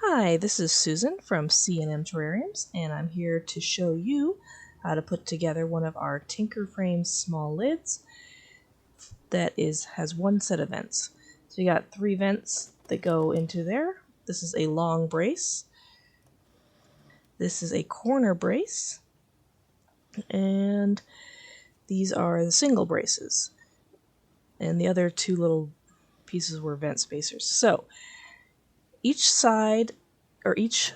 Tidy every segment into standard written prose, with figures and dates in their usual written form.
Hi, this is Susan from C&M Terrariums, and I'm here to show you how to put together one of our Tinker Frame small lids that has one set of vents. So you got 3 vents that go into there. This is a long brace. This is a corner brace. And these are the single braces. And the other 2 little pieces were vent spacers. So each side, or each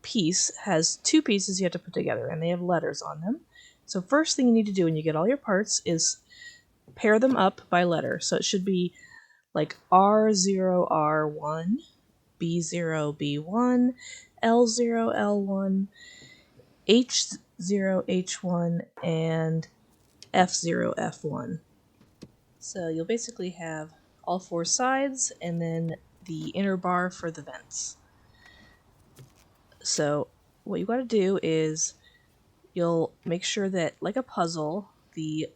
piece has 2 pieces you have to put together, and they have letters on them. So first thing you need to do when you get all your parts is pair them up by letter. So it should be like R0 R1, B0 B1, L0 L1, H0 H1, and F0 F1. So you'll basically have all 4 sides and then the inner bar for the vents. So what you got to do is you'll make sure that, like a puzzle, the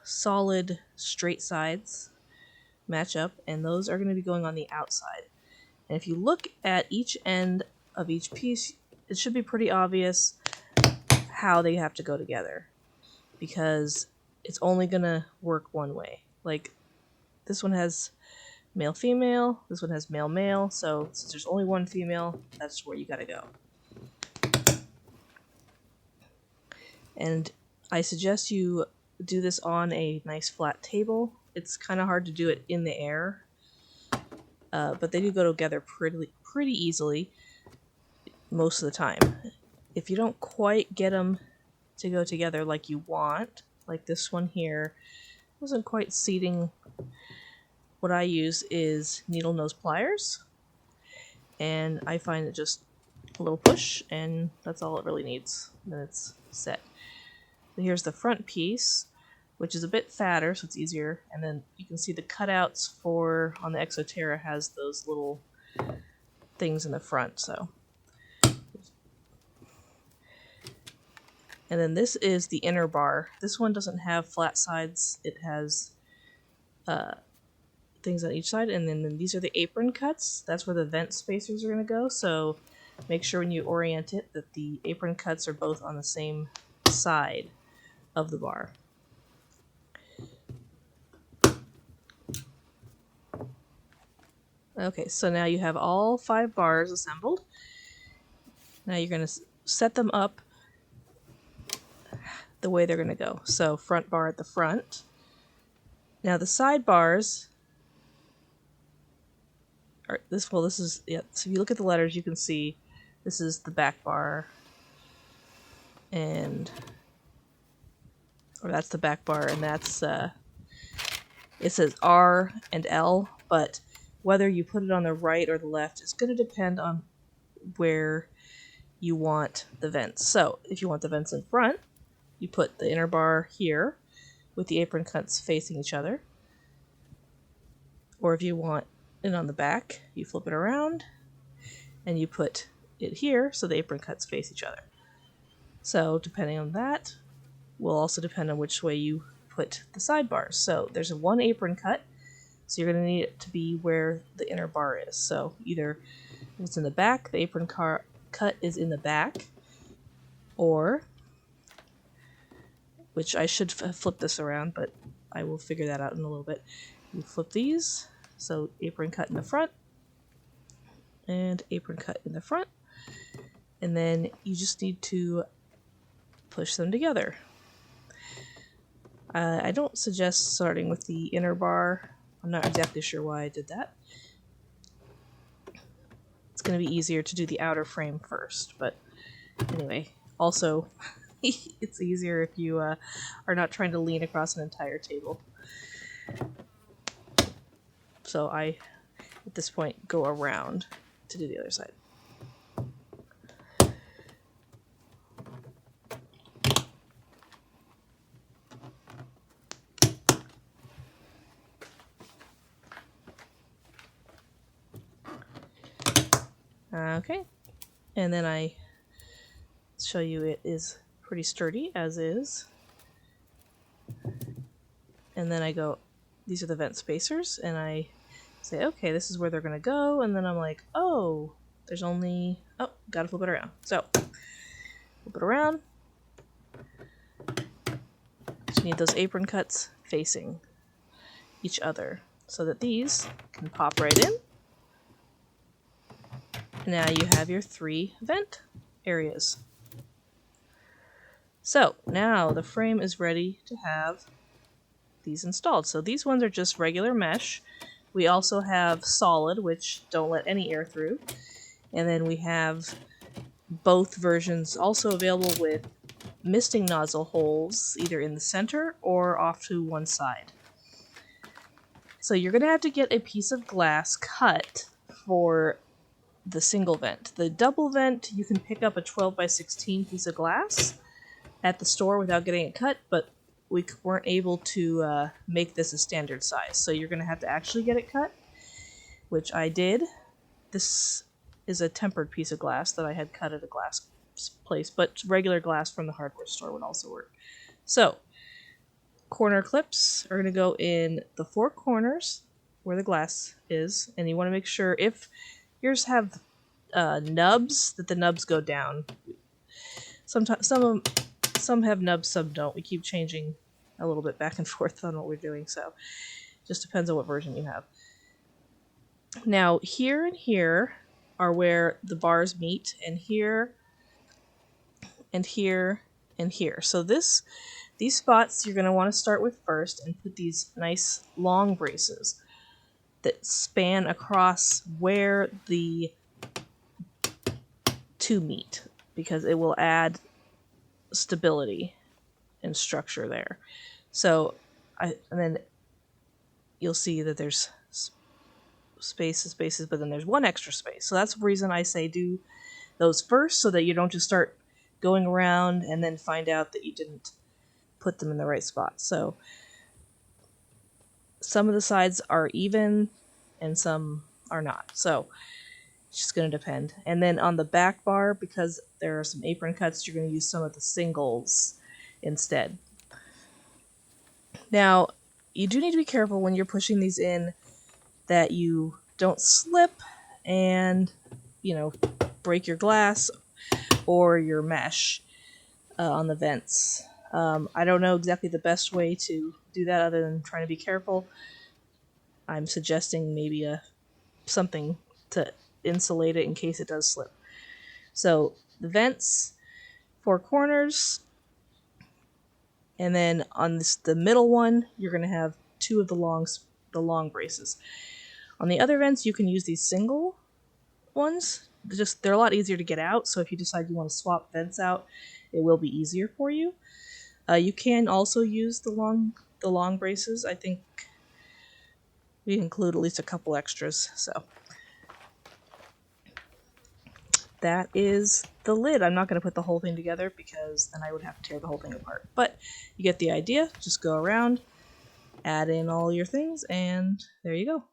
solid straight sides match up, and those are going to be going on the outside. And if you look at each end of each piece, it should be pretty obvious how they have to go together, because it's only going to work one way. Like, this one has male-female, this one has male-male, so since there's only one female, that's where you gotta go. And I suggest you do this on a nice flat table. It's kind of hard to do it in the air, but they do go together pretty easily most of the time. If you don't quite get them to go together like you want, like this one here wasn't quite seating, what I use is needle nose pliers, and I find it just a little push, and that's all it really needs, then it's set. So here's the front piece, which is a bit fatter, so it's easier, and then you can see the cutouts for, on the Exoterra has those little things in the front, so. And then this is the inner bar. This one doesn't have flat sides, it has things on each side, and then these are the apron cuts. That's where the vent spacers are going to go, so make sure when you orient it that the apron cuts are both on the same side of the bar. Okay, so now you have all 5 bars assembled. Now you're going to set them up the way they're going to go. So front bar at the front. Now the side bars are this is, yeah, so if you look at the letters you can see this is the back bar, and or that's the back bar, and that's it says R and L, but whether you put it on the right or the left is going to depend on where you want the vents. So if you want the vents in front, you put the inner bar here with the apron cuts facing each other. Or if you want it on the back, you flip it around and you put it here so the apron cuts face each other. So depending on that will also depend on which way you put the sidebars. So there's a 1 apron cut, so you're going to need it to be where the inner bar is. So either if it's in the back, the apron cut is in the back, or, which I should flip this around, but I will figure that out in a little bit. You flip these, so apron cut in the front, and apron cut in the front, and then you just need to push them together. I don't suggest starting with the inner bar. I'm not exactly sure why I did that. It's going to be easier to do the outer frame first, but anyway, also it's easier if you are not trying to lean across an entire table. So I, at this point, go around to do the other side. Okay, and then I show you it is pretty sturdy as is. And then I go, these are the vent spacers, and I say, okay, this is where they're going to go, and then I'm like, oh, There's only, oh, gotta flip it around. So, flip it around. Just need those apron cuts facing each other so that these can pop right in. Now you have your 3 vent areas. So now the frame is ready to have these installed. So these ones are just regular mesh. We also have solid, which don't let any air through. And then we have both versions also available with misting nozzle holes either in the center or off to one side. So you're going to have to get a piece of glass cut for the single vent. The double vent, you can pick up a 12 by 16 piece of glass at the store without getting it cut, but we weren't able to make this a standard size. So you're going to have to actually get it cut, which I did. This is a tempered piece of glass that I had cut at a glass place, but regular glass from the hardware store would also work. So, corner clips are going to go in the 4 corners where the glass is, and you want to make sure if yours have nubs, that the nubs go down. Sometimes some have nubs, some don't. We keep changing a little bit back and forth on what we're doing, so just depends on what version you have. Now, here and here are where the bars meet, and here and here and here. So these spots you're going to want to start with first and put these nice long braces that span across where the 2 meet, because it will add stability and structure there. So and then you'll see that there's spaces, but then there's 1 extra space. So that's the reason I say do those first, so that you don't just start going around and then find out that you didn't put them in the right spot. So some of the sides are even and some are not. So it's just going to depend. And then on the back bar, because there are some apron cuts, you're going to use some of the singles instead. Now, you do need to be careful when you're pushing these in that you don't slip and, break your glass or your mesh on the vents. I don't know exactly the best way to do that other than trying to be careful. I'm suggesting maybe something to insulate it in case it does slip. So the vents, 4 corners, and then on the middle one, you're going to have 2 of the long braces. On the other vents, you can use these single ones. They're a lot easier to get out, so if you decide you want to swap vents out, it will be easier for you. You can also use the long braces. I think we include at least a couple extras. So that is the lid. I'm not going to put the whole thing together because then I would have to tear the whole thing apart. But you get the idea. Just go around, add in all your things, and there you go.